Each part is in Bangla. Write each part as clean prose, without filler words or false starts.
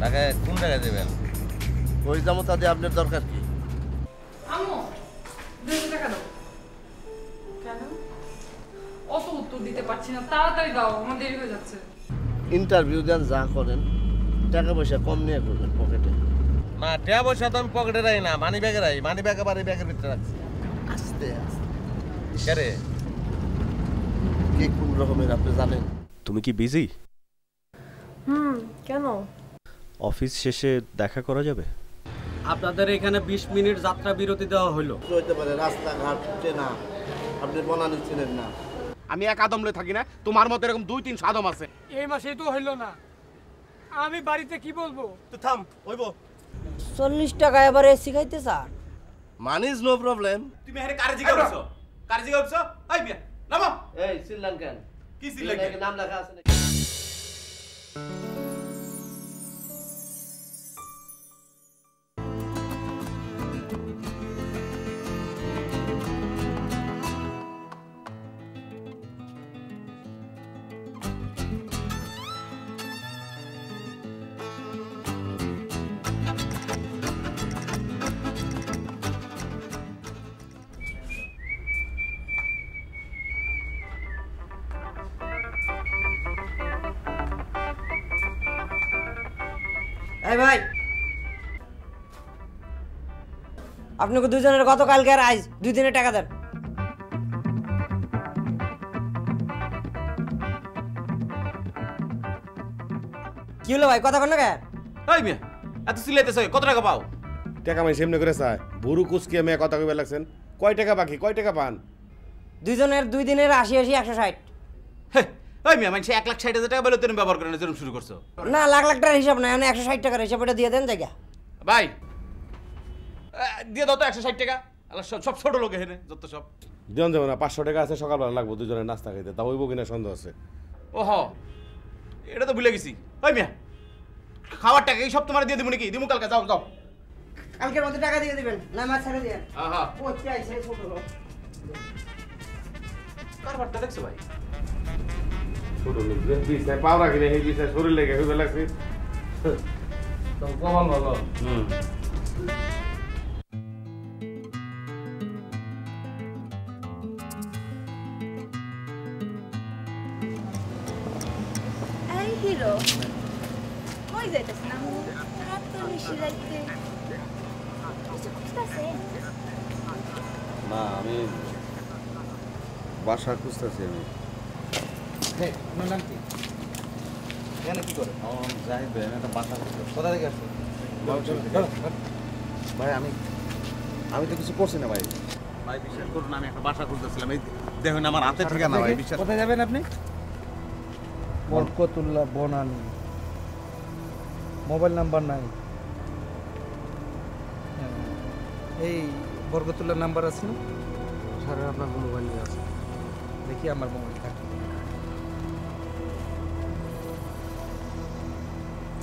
টাকা কোন জায়গায় দেবেন? ওই যাবো তাদের আপনার দরকার কি? আম্মু 200 টাকা দাও। কেন? অত উত্তর দিতে পারছি না, তাড়াতাড়ি দাও, আমার দেরি হয়ে যাচ্ছে। ইন্টারভিউ দেন, যা করেন টাকা পয়সা কম নিয়ে করবেন পকেটে। না, টাকা পয়সা তো আমি পকেটে রাখি না, মানি ব্যাগে রাখি। মানি ব্যাগ আবার এই ব্যাগের ভিতরে রাখছি। আস্তে আস্তে। কে কে কোন রকমের আপনি জানেন? তুমি কি বিজি? কেন? অফিস শেষে দেখা করা যাবে? আপনাদের এখানে 20 মিনিট যাত্রা বিরতি দেওয়া হলো। হইতে পারে রাস্তাঘাট চেনা, আপনি বনানি চিনেন না। আমি এক আদমলে থাকি না, তোমার মতো এরকম 2-3 সাদম আছে। এই মাসে তো হইল না, আমি বাড়িতে কি বলবো? তো থাম, হইব। 40 টাকা এবার এসি খাইতে sir. Money is no problem. তুমি এখানে কারে জিগাইছো? কারে জিগাইছো? আই মিয়া, নামো। এই শ্রীলঙ্কান কি শ্রীলঙ্কান? নাম লেখা আছে নাকি? এই ভাই, আপনাকে দুজনের গতকালকে আর আজ 2 দিনের টাকা দেন। কি হলো ভাই, কথা কন না কেন? আই মিয়া, এত সিলাইতেছো, কত টাকা পাও? টাকা মাই সেমনে করে চায় বুড়ু কুচকি আমি কথা কইবা লাগছেন। কয় টাকা বাকি, কয় টাকা পান? দুজনের 2 দিনের 80 160। হে, আই মিয়া, মানে 1,60,000 টাকা বলে তুমি ব্যবহার করেন, যেরকম শুরু করছো। না, লাখ লাখ টাকার হিসাব না, 160 টাকার হিসাব, এটা দিয়ে দেন জায়গা। ভাই দিয়ে দাও তো 160 টাকা। আল্লাহ, সব ছোট লোক এখানে যত সব। দিন যাবো না, 500 টাকা আছে, সকালবেলা লাগবো দুজনের নাস্তা খাইতে, তা হইব কিনা সন্দেহ আছে। ওহ, এটা তো ভুলে গেছি। ওই মিয়া, খাবার টাকা এই সব তোমার দিয়ে দিব নাকি? দিমু কালকে, যাও যাও। কালকের মধ্যে টাকা দিয়ে দিবেন, না মাছ ছেড়ে দিবেন। হ্যাঁ, ও চাইছে ছোট লোক। কারবারটা দেখছো ভাই? ছোট লোক বিছায় পাও রাখি না, এই বিছায় শরীর লেগে হইবে লাগছে। তো কমান ভালো। এই হিরো, কই যাইতেছেন আম্মু? রাত তো বেশি রাইতে। কিছু খুঁজতেছেন? না, আমি বাসা খুঁজতেছি। আমি আপনার নাম কি? এখানে কি করে? আমার জাহিদ ভাই, আমি একটা বাসা খুঁজতেছি। কোথা থেকে আসছো? ভাই আমি তো কিছু করছি না ভাই। ভাই বিশ্বাস করুন, আমি একটা বাসা খুঁজতেছিলাম। এই দেখুন আমার হাতে ঠিকানা ভাই, বিশ্বাস। কোথায় যাবেন আপনি? বরকতুল্লাহ বনানী। মোবাইল নাম্বার নাই? এই বরকতুল্লাহ নাম্বার আছে না? স্যার, আপনার মোবাইল আছে? দেখি আমার মোবাইলটা।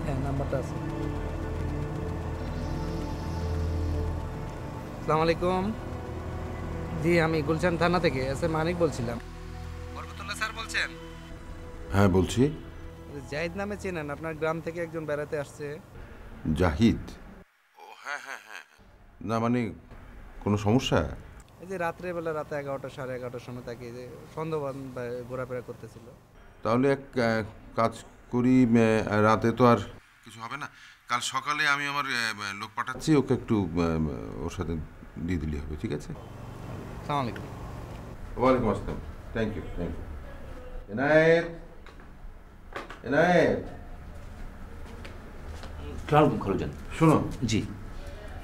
হ্যাঁ, নাম্বারটা আছে। আসসালামু আলাইকুম। জি, আমি গুলশান থানা থেকে এসএ মানিক বলছিলাম। বরকতুল্লাহ স্যার বলছেন? হ্যাঁ বলছি। জাহিদ নামে চেনেন? আপনার গ্রাম থেকে একজন বেড়াতে আসছে। জাহিদ? ও হ্যাঁ হ্যাঁ হ্যাঁ। না মানে কোনো সমস্যা? এই যে রাত্রেবেলা, রাতে 11টা 11:30টার সময় তাকে যে সন্দেহবান ঘোরাফেরা করতেছিল। তাহলে এক কাজ করি, রাতে তো আর কিছু হবে না, কাল সকালে আমি আমার লোক পাঠাচ্ছি, ওকে একটু ওর সাথে দিয়ে দিলেই হবে। ঠিক আছে? আসসালামু আলাইকুম। ওয়ালাইকুম আসসালাম। Thank you. এনায়েত, এনায়েত। শোনো, জি,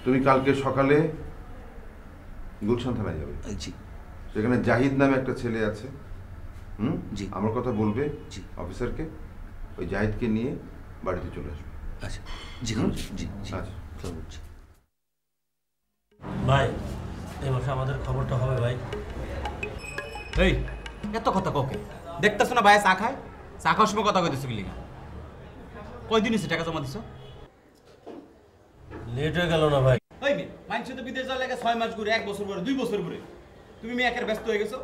তুমি কালকে সকালে গুলশান থানায় যাবে। জি। সেখানে জাহিদ নামে একটা ছেলে আছে। জি। আমার কথা বলবে জি। অফিসারকে, ওই জাহিদকে নিয়ে বাড়িতে চলে আসবে। আচ্ছা, জি জি জি। আচ্ছা। ভাই, এই মাসে আমাদের খবরটা হবে ভাই। এই এত কথা কাউকে দেখতেছো না ভাই? চা খায়, চা খাওয়ার সময় কথা কইতেছো কি লিগা? কয়দিন হইছে টাকা জমা দিছো? লেট হয়ে গেল না ভাই? ওই মে মাইনছে তো বিদেশ যাওয়ার লাগে 6 মাস ঘুরে, 1 বছর পরে, 2 বছর পরে। তুমি মেয়ে একের ব্যস্ত হয়ে গেছো।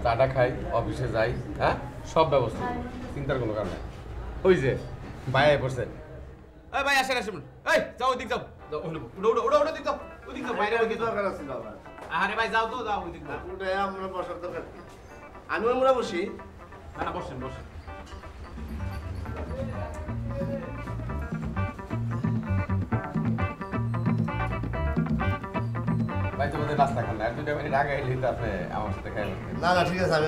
চাটা খাই, অফিসে যাই, হ্যাঁ সব ব্যবস্থা, চিন্তার কোনো কারণ নেই। ওই যে ভাই পড়ছে, এই ভাই আসেন আসেন, এই যাও ওদিক যাও, ওদিক যাও, ওদিক যাও, বাইরে ওদিক দরকার আছে বাবা। আরে ভাই যাও তো, যাও ওদিক যাও। আমরা বসার দরকার কি? আমরা বসি। না বসেন বসেন। ভাই তোমাদের নাস্তা খান না, আর 2 মিনিট আগে এলে তো আপনি আমার সাথে খাইবেন। না না ঠিক আছে, আমি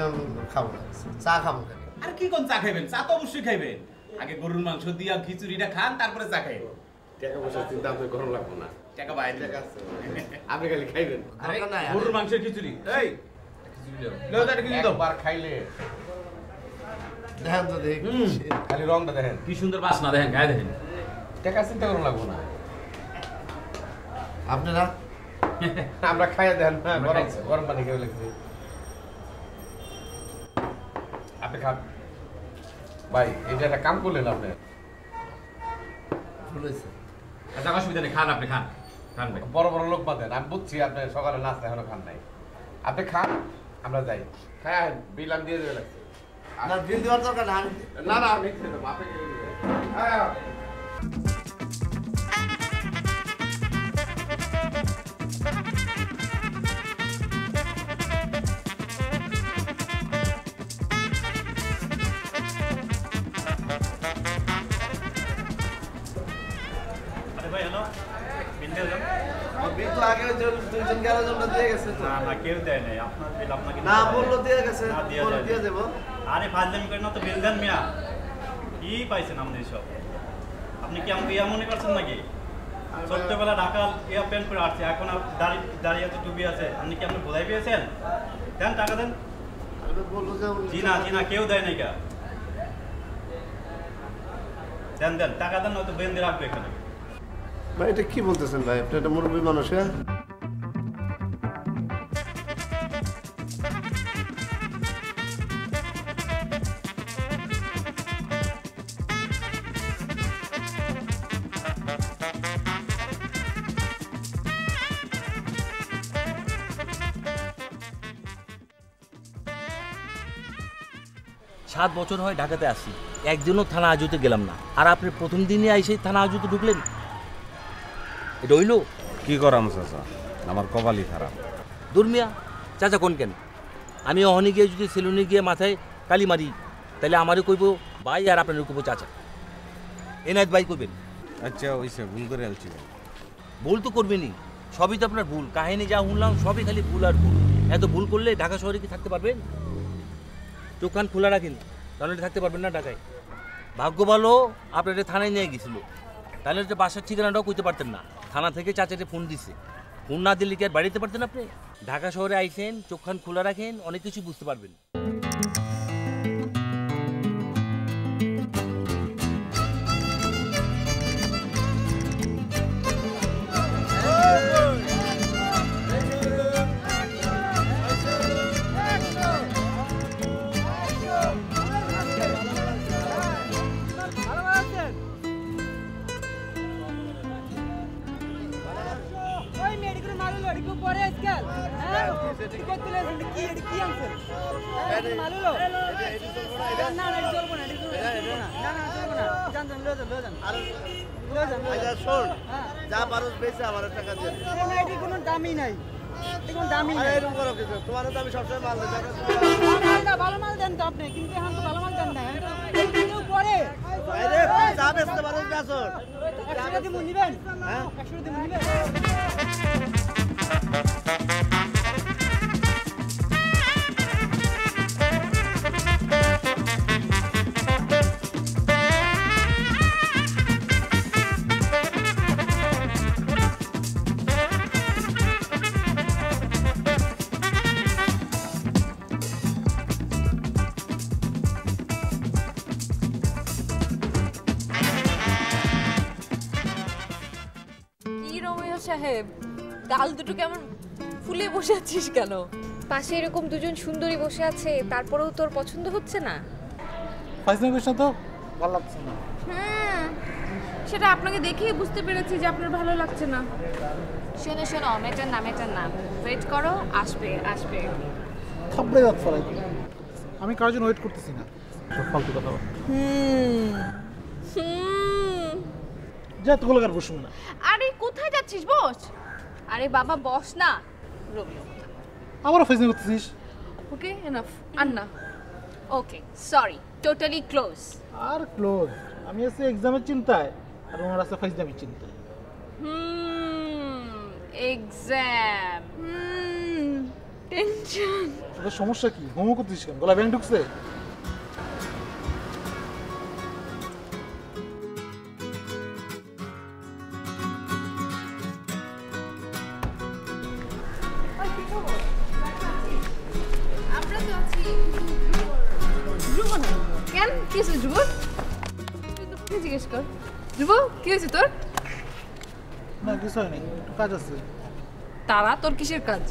খাবো না, চা খাবো। আর কি কোন চা খাইবেন? চা তো অবশ্যই খাইবেন। আগে গরুর মাংস দিয়া খিচুড়িটা খান, তারপরে চা খাইবেন। টাকা পয়সার চিন্তা আপনার গরম লাগবো না, টাকা বাইরে টাকা আছে, আপনি খালি খাইবেন। গরুর মাংসের খিচুড়ি, এই খিচুড়ি দাও, দাও খিচুড়ি দাও। একবার খাইলে দেখেন তো দেখি, খালি রংটা দেখেন কি সুন্দর বাসনা, দেখেন গায়ে দেখেন। টাকা চিন্তা গরম লাগবো না। আপনারা আমরা খাইয়া দেন না, গরম পানি খেয়ে লাগছে। আপনি খান ভাই, এটা একটা কাম করলেন আপনি। আচ্ছা অসুবিধা নেই, খান আপনি খান, খান ভাই। বড় বড় লোক পাতেন, আমি বুঝছি আপনি সকালে নাস্তা এখনো খান নাই। আপনি খান, আমরা যাই। হ্যাঁ বিল আমি দিয়ে দেবে লাগছে। না বিল দেওয়ার দরকার না, না না আমি দিয়ে দেবো, আপনি খেয়ে দেবেন। হ্যাঁ ভাই হ্যালো, বিল দিয়ে যান। বিল তো আগে দুইজন 11 জনটা দিয়ে গেছে তো। না না কেউ দেয় নাই, আপনার বিল আপনাকে না বললো দিয়ে গেছে, বললো দিয়ে দেবো। আরে ফাজলামি করেন না তো, বিল দেন মিয়া। কি পাইছেন আমাদের সব? আপনি কি আমাকে ইয়া মনে করছেন নাকি? ছোট্টবেলা ঢাকা ইয়া প্যান্ট পরে আসছে, এখন দাঁড়িয়ে আছে, টুপি আছে। আপনি কি আপনি বোঝাই পেয়েছেন? দেন টাকা দেন। জি না কেউ দেয় নাই কা। দেন দেন টাকা দেন, নয়তো বেঁধে রাখবে এখানে। ভাই এটা কি বলতেছেন ভাই, আপনি একটা মুরব্বী মানুষ। হ্যাঁ সাত বছর হয় ঢাকাতে আসি, একদিনও থানা হাজতে গেলাম না। আর আপনি প্রথম দিনে এসে থানা হাজতে ঢুকলেন, এটা হইল? কি করাম চাচা, আমার কপালই খারাপ। দুর্মিয়া চাচা কোন কেন? আমি অহনি গিয়ে যদি সেলুনে গিয়ে মাথায় কালি মারি, তাহলে আমারও কইব ভাই, আর আপনারও কইব চাচা। এনায়ত ভাই কইবেন। আচ্ছা ওইসে ভুল করে আলছি। ভুল তো করবেনই, সবই তো আপনার ভুল। কাহিনী যা শুনলাম সবই খালি ভুল আর ভুল। এত ভুল করলে ঢাকা শহরে কি থাকতে পারবেন? চোখ কান খোলা রাখেন, তাহলে থাকতে পারবেন না ঢাকায়। ভাগ্য ভালো আপনাদের থানায় নিয়ে গেছিল, তাহলে তো বাসার ঠিকানাটাও কইতে পারতেন না। থানা থেকে চাচাকে ফোন দিছে, ফোন না দিলে কি আর বাড়িতে পারতেন আপনি? ঢাকা শহরে আইসেন, চোখ কান খোলা রাখেন, অনেক কিছু বুঝতে পারবেন। যা পারো বেশি আমার টাকা দিয়ে কোনো দামই নাই, কোনো দামই নাই। এরকম করো কিছু, তোমার তো আমি সবসময় মাল দিই। ভালো মাল দেন তো আপনি, কিন্তু এখন তো ভালো মাল দেন না। পরে যা বেচতে পারো বেচো। 100 টাকা দিয়ে নিবেন? হ্যাঁ 100 টাকা দিয়ে নিবেন। সাহেব, গাল দুটো কেমন ফুলে বসে আছিস কেন? পাশে এরকম দুজন সুন্দরী বসে আছে, তারপরেও তোর পছন্দ হচ্ছে না? ফাইজলামের সাথে ভালো লাগছে না। সেটা আপনাকে দেখেই বুঝতে পেরেছি যে আপনার ভালো লাগছে না। শোনো শোনো, মেটার না, ওয়েট করো, আসবে আসবে। থাপড়ে যাচ্ছে আমি কারোর জন্য ওয়েট করতেছি না, সব ফালতু কথা বল। যা তো গোলাকার বসবো না। আরে কোথায় যাচ্ছিস? বস। আরে বাবা বস না। রোমিও আমারও ফাইজলামি করতেছিস। ওকে এনাফ। আন্না ওকে সরি টোটালি ক্লোজ। আর ক্লোজ? আমি আছি এক্সামের চিন্তায় আর ওনার আছে ফাইজলামির চিন্তায়। Exam tension. তোর সমস্যা কি? হোমো করতেছিস কেন? গলা ব্যাং ঢুকছে? আমরা তো আছি। ধ্রুব না কেন? কি হয়েছে ধ্রুব? তুই তো ওকে জিজ্ঞেস কর। ধ্রুব কি হয়েছে তোর? না কিছু হয়নি, একটু কাজ আছে। তারা তোর কিসের কাজ?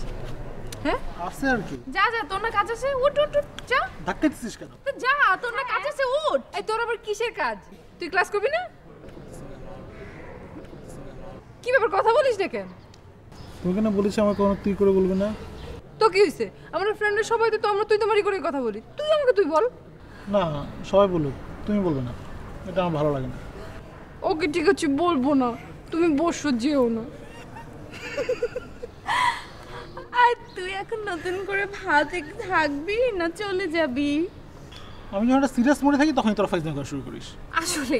হ্যাঁ আছে আর কি। যা যা, তোর না কাজ আছে, উঠ উঠ উঠ, যা। ধাক্কা দিচ্ছিস কেন? তো যা, তোর না কাজ আছে, উঠ। এই তোর আবার কিসের কাজ? তুই ক্লাস করবি না? কি ব্যাপার, কথা বলিস না কেন? তোমাকে না বলেছি আমার কোনো তুই করে বলবে না। তো কি হয়েছে? আমার ফ্রেন্ডের সবাই তো আমরা তুই তোমারই করে কথা বলি, তুই আমাকে তুই বল। না সবাই বলুক, তুমি বলবে না, এটা আমার ভালো লাগে না। ওকে ঠিক আছে, বলবো না। তুমি বসো, যেও না। আর তুই এখন নতুন করে ভাতে থাকবি না চলে যাবি? আমি যখন একটা সিরিয়াস মোডে থাকি তখনই তোরা ফাইজলামি করা শুরু করিস। আসলে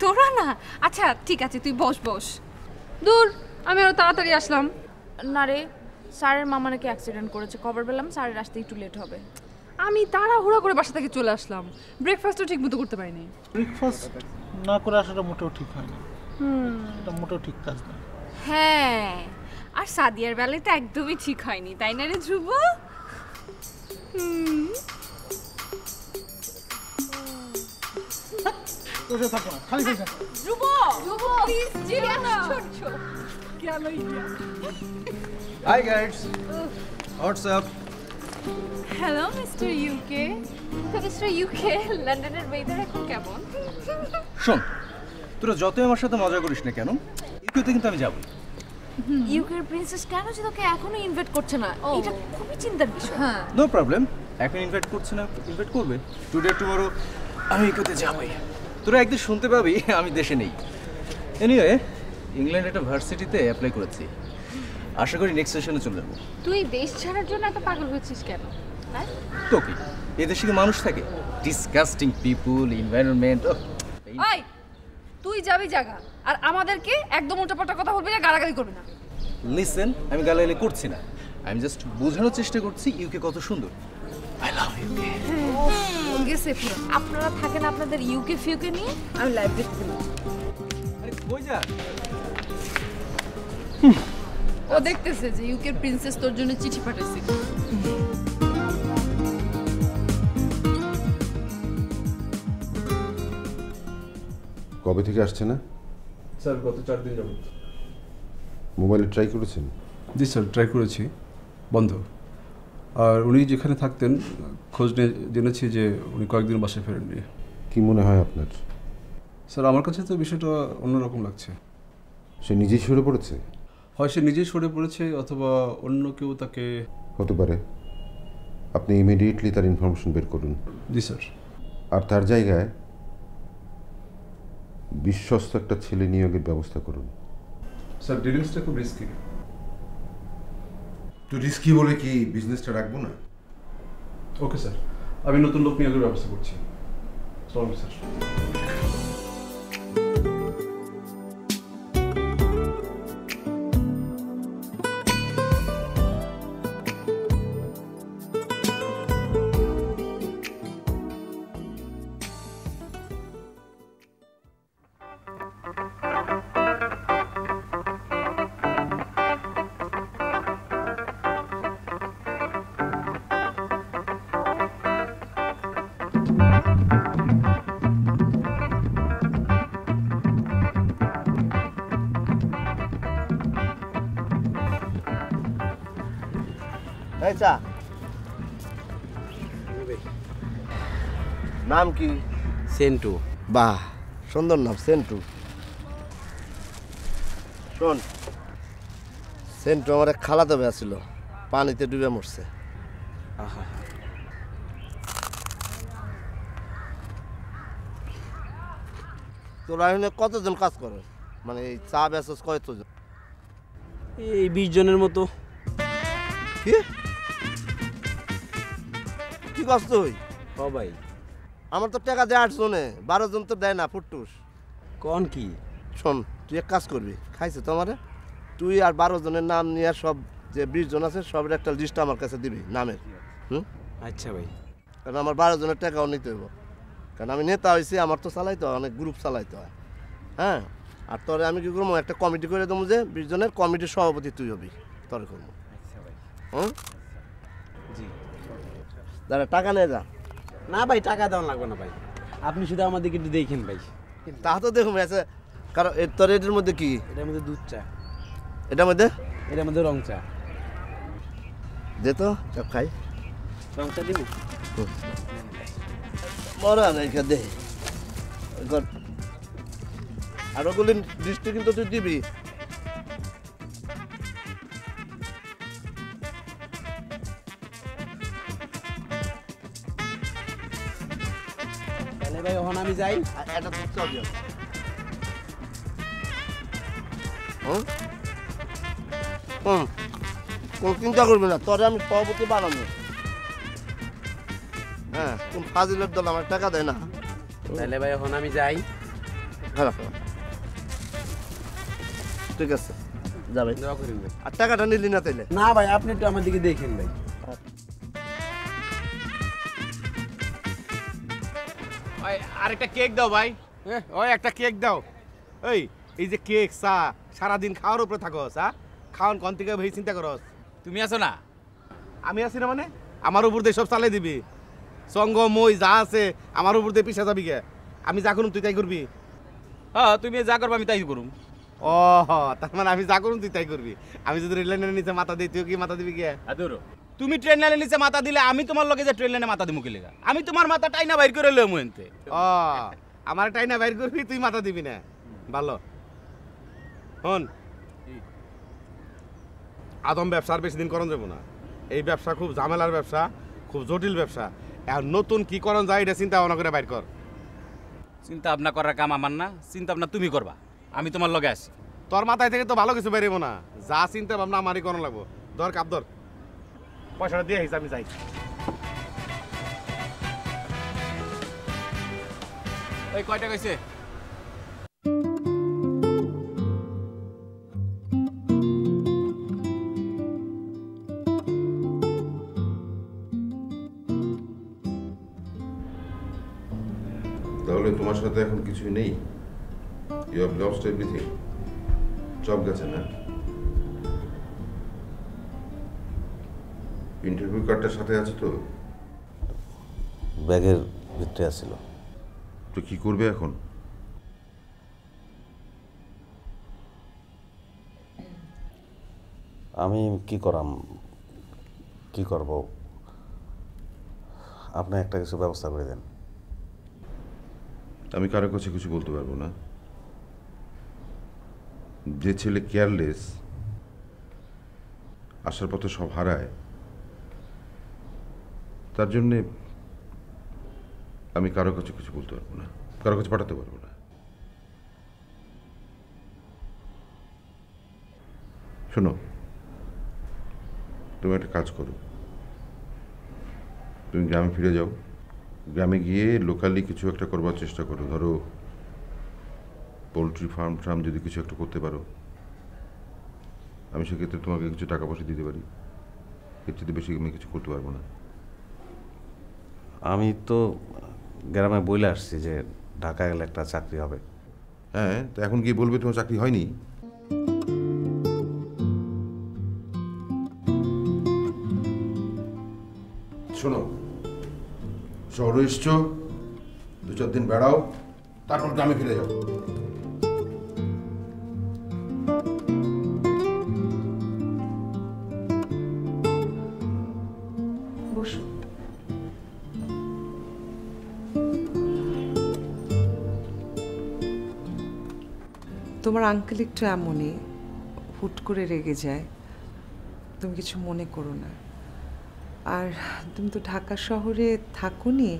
তোরা না। আচ্ছা ঠিক আছে, তুই বস বস। দূর, আমি আরো তাড়াতাড়ি আসলাম। না রে, স্যারের মামা নাকি অ্যাক্সিডেন্ট করেছে, খবর পেলাম। স্যারের আসতে একটু লেট হবে। আমি তাড়াহুড়া করে বাসা থেকে চলে আসলাম, ব্রেকফাস্টও ঠিক মতো করতে পারিনি। ব্রেকফাস্ট না করে আসাটা মোটেও ঠিক হয় না। এটা মোটেও ঠিক কাজ না। হ্যাঁ, আর সাদিয়ার বেলায় তো একদমই ঠিক হয়নি, তাই না রে ধ্রুব? বসে থাকো না, খালি খালি ধ্রুব ধ্রুব প্লিজ জিরিয়া না ছোট কেন ইয়া। Hi guys, what's up? Hello mister UK. Mister UK, লন্ডনের ওয়েদার এখন কেমন? শোন, তোরা যতই আমার সাথে মজা করিস না কেন, ইউকেতে কিন্তু আমি যাবো। ইউকের প্রিন্সেস কেন যে তোকে এখনো ইনভাইট করছে না, এটা খুবই চিন্তার বিষয়। হ্যাঁ, নো প্রবলেম, এখন ইনভাইট করছে না, ইনভাইট করবে। টুডে টুমরো আমি ইউকেতে যাবোই। তোরা একদিন শুনতে পাবি আমি দেশে নেই। এনিওয়ে, ইংল্যান্ড একটা ভার্সিটিতে অ্যাপ্লাই করেছি, আশা করি নেক্সট সেশনে চলে যাবো। তুই দেশ ছাড়ার জন্য এত পাগল হয়েছিস কেন? হ্যাঁ তো কি এদেশে কি মানুষ থাকে? ডিসকাস্টিং পিপুল, এনভায়রনমেন্ট। ওই তুই যাবি জায়গা, আর আমাদেরকে একদম উল্টাপাল্টা কথা বলবি না, গালাগালি করবি না। লিসেন, আমি গালাগালি করছি না, আমি জাস্ট বোঝানোর চেষ্টা করছি ইউকে কত সুন্দর। I love UK. গেছে পুরো। আপনারা থাকেন আপনাদের ইউকে ফিউকে নিয়ে, আমি লাইভ দেখতে। আরে কই যা? ও দেখতেছে যে ইউকের প্রিন্সেস তোর জন্য চিঠি পাঠাইছে। কবে থেকে আসছে না? স্যার গত 4 দিন যাবত। মোবাইলে ট্রাই করেছেন? জি স্যার, ট্রাই করেছি, বন্ধ। আর উনি যেখানে থাকতেন খোঁজ নিয়ে জেনেছি যে উনি কয়েকদিন বাসায় ফেরেননি। কি মনে হয় আপনার? স্যার আমার কাছে তো বিষয়টা অন্যরকম লাগছে। সে নিজেই সরে পড়েছে? হয় সে নিজেই সরে পড়েছে অথবা অন্য কেউ তাকে। হতে পারে। আপনি ইমিডিয়েটলি তার ইনফরমেশন বের করুন। জি স্যার। আর তার জায়গায় বিশ্বস্ত একটা ছেলে নিয়োগের ব্যবস্থা করুন। স্যার ডিলিংসটা খুব রিস্কি। তো রিস্কি বলে কি বিজনেসটা রাখবো না? ওকে স্যার, আমি নতুন লোক নিয়োগের ব্যবস্থা করছি। Sorry sir. চা নাম কি? সেন্টু। বাহ, সুন্দর নাম সেন্টু। শোন, সেন্টু আমার এক খালাতো ভাই ছিল, পানিতে ডুবে মরছে। তোরা এখানে কতজন কাজ করে মানে এই চা বেচস কতজন? এই 20 জনের মতো। কি কি কষ্ট হই? ও ভাই আমার তো টাকা দেয় 8 জনে, 12 জন তো দেয় না ফুটুস। কোন কি? শোন তুই এক কাজ করবি, খাইছে তো আমারে, তুই আর 12 জনের নাম নিয়ে সব যে 20 জন আছে সবের একটা লিস্ট আমার কাছে দিবি নামের। আচ্ছা ভাই। কারণ আমার 12 জনের টাকাও নিতে হইব, কারণ আমি নেতা হয়েছি, আমার তো চালাইতে হয়, অনেক গ্রুপ চালাইতে হয়। হ্যাঁ, আর তোরে আমি কি করবো একটা কমিটি করে দেবো, যে 20 জনের কমিটির সভাপতি তুই হবি, তোরে করবো। হুম জি দাঁড়া টাকা নিয়ে যা। না ভাই টাকা দেওয়া লাগবে না ভাই, আপনি শুধু আমাদেরকে একটু দেখেন ভাই। তা তো দেখুন আছে, কারণ তোর এটার মধ্যে কি? এটার মধ্যে দুধ চা। এটার মধ্যে? এটার মধ্যে রং চা। দে তো সব খাই। রং চা দিবি? মরা নাই দে আর ওগুলি দৃষ্টি কিন্তু তুই দিবি। তাহলে ভাই ওখানে আমি যাই। এটা তো চল যাও। কোন চিন্তা করবি না, তোরে আমি সভাপতি বানাবো। হ্যাঁ, কোন ফাজিলের দল আমার টাকা দেয় না। তাহলে ভাই এখন আমি যাই। ঠিক আছে যাবে, আর টাকাটা নিলি না তাইলে? না ভাই আপনি একটু আমার দিকে দেখেন ভাই। আরেকটা কেক দাও ভাই। ওই একটা কেক দাও। এই যে কেক চা সারাদিন খাওয়ার উপরে থাকস, খাওয়ান কোন থেকে ভাই চিন্তা করস? তুমি আছো না? আমি আছি না মানে? আমার উপর দিয়ে সব চালাই দিবি, সঙ্গ মই যা আছে আমার উপর দিয়ে পিছা যাবি কে? আমি যা করুম তুই তাই করবি? হ্যাঁ তুমি যা করবো আমি তাই করুম। ও তার মানে আমি যা করুম তুই তাই করবি। আমি যদি রেল লাইনের নিচে মাথা দিই তুই কি মাথা দিবি কে? তুমি ট্রেন লাইনের নিচে মাথা দিলে আমি তোমার লগে যে ট্রেন লাইনে মাথা দিমু কি লেগা? আমি তোমার মাথা টাইনা বাইর করে লইমু এনতে। ও আমার টাইনা বাইর করবি, তুই মাথা দিবি না? ভালো হন, আদম ব্যবসা আর বেশি দিন করন যাবো না। এই ব্যবসা খুব ঝামেলার ব্যবসা, খুব জটিল ব্যবসা। আর নতুন কি করন যায় এটা চিন্তা ভাবনা করে বাইর কর। চিন্তা ভাবনা করার কাম আমার না, চিন্তা ভাবনা তুমি করবা, আমি তোমার লগে আছি। তোর মাথায় থেকে তো ভালো কিছু বেরোবো না, যা চিন্তা ভাবনা আমারই করানো লাগবো। ধর কাপ ধর, পয়সাটা দিয়ে আমি যাই। ওই কয়টা কইছে? তাহলে তোমার সাথে এখন কিছুই নেই? You have lost everything? সব গেছে না? ইন্টারভিউ কার্ডটার সাথে আছে তো? ব্যাগের ভিতরে আছিল। তো কি করবে এখন? আমি কি করব, আপনি একটা কিছু ব্যবস্থা করে দেন। আমি কারো কাছে কিছু বলতে পারবো না। যে ছেলে কেয়ারলেস, আসার পথে সব হারায়, তার জন্যে আমি কারো কাছে কিছু বলতে পারবো না, কারো কাছে পাঠাতে পারবো না। শোনো, তুমি একটা কাজ করো, তুমি গ্রামে ফিরে যাও, গ্রামে গিয়ে লোকালি কিছু একটা করবার চেষ্টা করো। ধরো পোলট্রি ফার্ম যদি কিছু একটা করতে পারো, আমি সেক্ষেত্রে তোমাকে কিছু টাকা পয়সা দিতে পারি। এর চেয়ে বেশি আমি কিছু করতে পারবো না। আমি তো গ্রামে বলে আসছি যে ঢাকা গেলে একটা চাকরি হবে। হ্যাঁ, তো এখন কি বলবে তোমার চাকরি হয়নি? শোনো, শহরে এসছো, 2-4 দিন বেড়াও, তারপর গ্রামে ফিরে যাও। বসো। তোমার আঙ্কেল একটু এমনই, হুট করে রেগে যায়, তুমি কিছু মনে করো না। আর তুমি তো ঢাকা শহরে থাকোনি,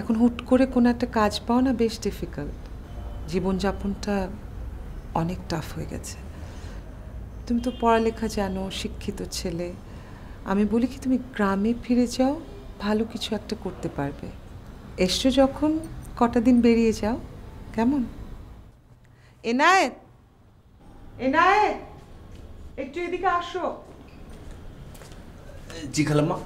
এখন হুট করে কোনো একটা কাজ পাও না, বেশ ডিফিকাল্ট। জীবনযাপনটা অনেক টাফ হয়ে গেছে। তুমি তো পড়ালেখা জানো, শিক্ষিত ছেলে। আমি বলি কি তুমি গ্রামে ফিরে যাও, ভালো কিছু একটা করতে পারবে। এসছো যখন কটা দিন বেরিয়ে যাও, কেমন? এনায়েত, এনায়েত, একটু এদিকে আসো। জি খালাম্মা।